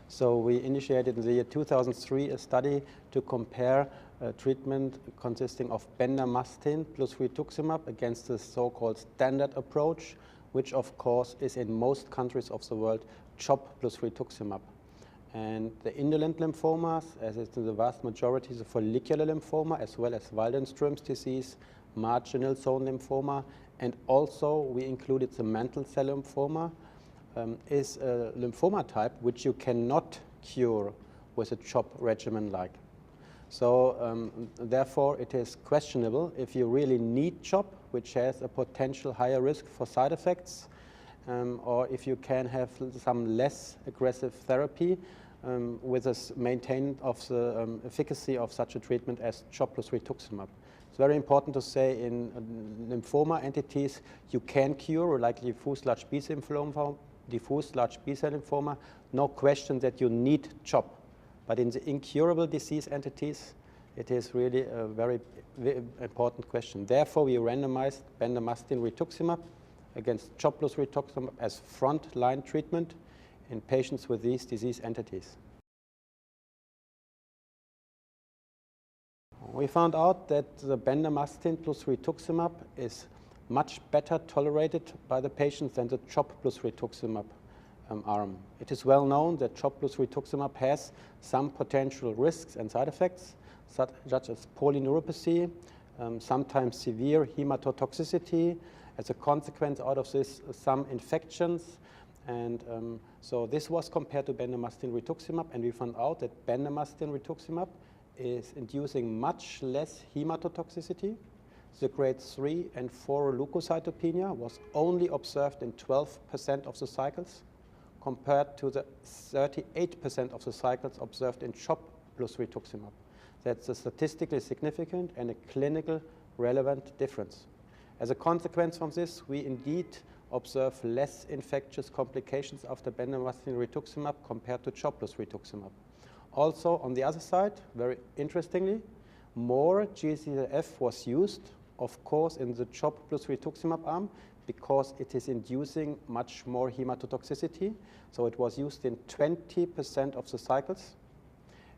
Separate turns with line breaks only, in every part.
So we initiated in the year 2003 a study to compare treatment consisting of bendamustine plus rituximab against the so-called standard approach, which of course is in most countries of the world CHOP plus rituximab. And the indolent lymphomas, as it's in the vast majority, the follicular lymphoma, as well as Waldenström's disease, marginal zone lymphoma, and also we included the mantle cell lymphoma, is a lymphoma type which you cannot cure with a CHOP regimen like. So therefore it is questionable if you really need CHOP, which has a potential higher risk for side effects, or if you can have some less aggressive therapy with a maintenance of the efficacy of such a treatment as CHOP plus rituximab. It's very important to say in lymphoma entities you can cure, like diffuse large B-cell lymphoma, no question that you need CHOP. But in the incurable disease entities, it is really a very important question. Therefore, we randomized bendamustine rituximab against CHOP plus rituximab as front-line treatment in patients with these disease entities. We found out that the bendamustine plus rituximab is much better tolerated by the patients than the CHOP plus rituximab arm. It is well known that CHOP plus rituximab has some potential risks and side effects, such as polyneuropathy, sometimes severe hematotoxicity. As a consequence out of this, some infections. And so this was compared to bendamustine rituximab, and we found out that bendamustine rituximab is inducing much less hematotoxicity. The grade 3 and 4 leukocytopenia was only observed in 12% of the cycles, compared to the 38% of the cycles observed in CHOP plus rituximab. That's a statistically significant and a clinical relevant difference. As a consequence from this, we indeed observe less infectious complications after bendamustine rituximab compared to CHOP plus rituximab. Also, on the other side, very interestingly, more G-CSF was used, of course, in the CHOP plus rituximab arm, because it is inducing much more hematotoxicity. So it was used in 20% of the cycles,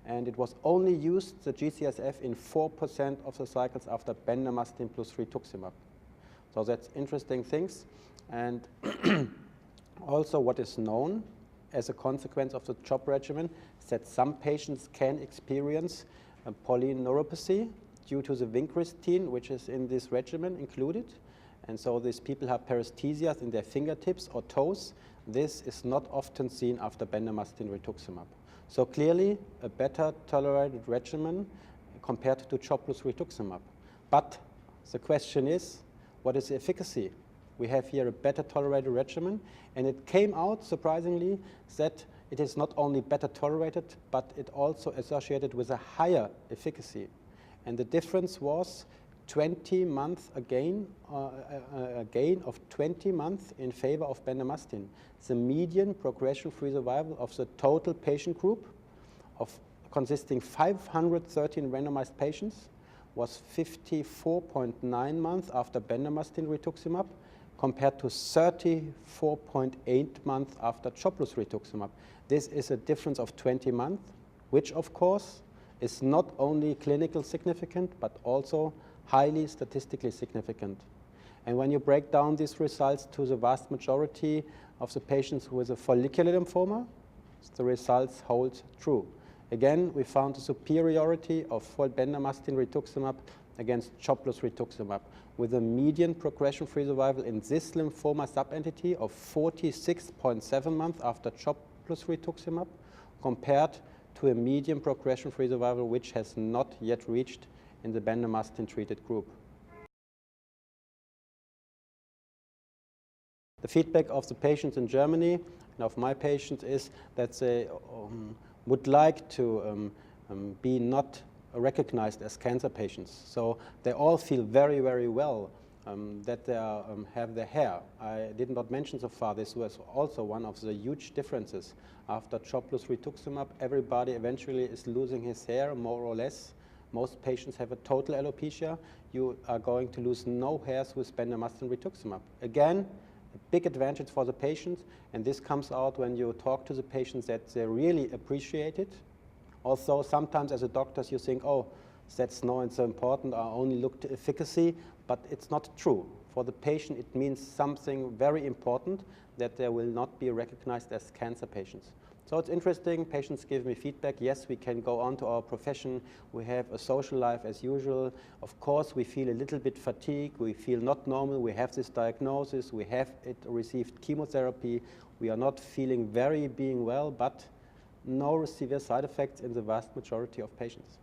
and it was only used, the G-CSF, in 4% of the cycles after bendamustine plus rituximab. So that's interesting things. And also what is known as a consequence of the CHOP regimen is that some patients can experience polyneuropathy due to the vincristine, which is in this regimen included. And so these people have paresthesias in their fingertips or toes. This is not often seen after bendamustine rituximab. So clearly a better tolerated regimen compared to CHOP plus rituximab. But the question is, what is the efficacy? We have here a better tolerated regimen, and it came out surprisingly that it is not only better tolerated, but it also associated with a higher efficacy. And the difference was 20 months a gain of 20 months in favor of bendamustine. The median progression-free survival of the total patient group, consisting 513 randomized patients, was 54.9 months after bendamustine rituximab, compared to 34.8 months after CHOP plus rituximab. This is a difference of 20 months, which of course is not only clinically significant, but also highly statistically significant. And when you break down these results to the vast majority of the patients with a follicular lymphoma, the results hold true. Again, we found a superiority of bendamustine rituximab against CHOP plus rituximab, with a median progression-free survival in this lymphoma subentity of 46.7 months after CHOP plus rituximab, compared to a median progression-free survival which has not yet reached in the bendamustine-treated group. The feedback of the patients in Germany and of my patients is that they would like to be not recognized as cancer patients. So they all feel very, very well that they have their hair. I did not mention so far, this was also one of the huge differences. After CHOP plus rituximab, everybody eventually is losing his hair, more or less. Most patients have a total alopecia. You are going to lose no hairs with bendamustine rituximab. Again, a big advantage for the patients, and this comes out when you talk to the patients that they really appreciate it. Also, sometimes as a doctor you think, oh, that's not so important, I only look to efficacy, but it's not true. For the patient it means something very important, that they will not be recognized as cancer patients. So it's interesting, patients give me feedback, yes, we can go on to our profession, we have a social life as usual. Of course, we feel a little bit fatigued, we feel not normal, we have this diagnosis, we have received chemotherapy, we are not feeling being well, but no severe side effects in the vast majority of patients.